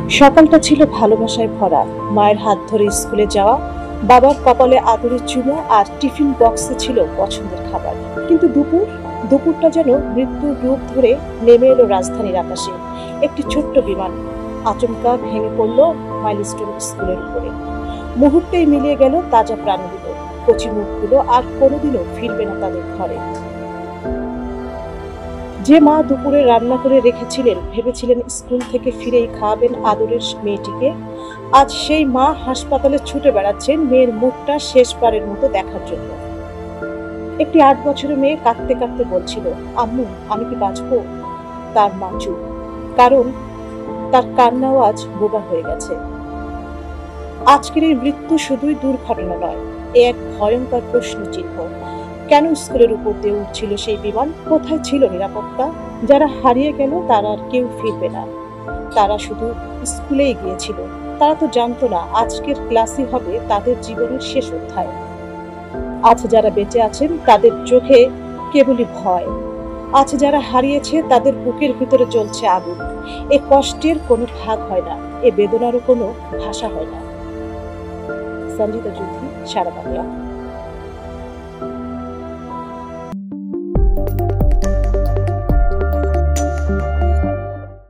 সকালটা ছিল ভালোবাসায় ভরা। মায়ের হাত ধরে স্কুলে যাওয়া, বাবার কপালে আদরের চুমো, আর টিফিন বক্সে ছিল পছন্দের খাবার। কিন্তু দুপুরটা যেন মৃত্যুর রূপ ধরে নেমে এলো রাজধানীর আকাশে। একটি ছোট্ট বিমান আচমকা ভেঙে পড়ল মাইলস্টোন স্কুলের উপরে। মুহূর্তেই মিলিয়ে গেল তাজা প্রাণগুলো, কচি মুখগুলো আর কোনোদিনও ফিরবে না তাদের ঘরে। যে মা দুপুরে রান্না করে রেখেছিলেন, ভেবেছিলেন স্কুল থেকে ফিরেই খাওয়াবেন আদরের মেয়েটিকে, আজ সেই মা হাসপাতালে ছুটে বেড়াচ্ছেন মেয়ের মুখটা শেষবারের মতো দেখার জন্য। একটি ৮ বছরের মেয়ে কাঁদতে কাঁদতে বলছিল, আম্মু আমি কি বাঁচবো? তার মা চুপ, কারণ তার কান্নাও আজ বোবা হয়ে গেছে। আজকের এই মৃত্যু শুধুই দুর্ঘটনা নয়, এ এক ভয়ঙ্কর প্রশ্ন চিহ্ন। কেন স্কুলের উপর দিয়ে উঠছিল সেই বিমান? কোথায় ছিল নিরাপত্তা? যারা হারিয়ে গেল তারা আর কেউ ফিরবে না। তারা শুধু স্কুলেই গিয়েছিল, তারা তো জানতো না আজকের ক্লাসই হবে তাদের জীবনের শেষ অধ্যায়। আজ যারা বেঁচে আছেন তাদের চোখে কেবলই ভয়, আজ যারা হারিয়েছে তাদের বুকের ভিতরে জ্বলছে আগুন। এ কষ্টের কোনো ভাগ হয় না, এ বেদনারও কোনো ভাষা হয় না। সঞ্জিতা যুদ্ধি, সারা বাংলা।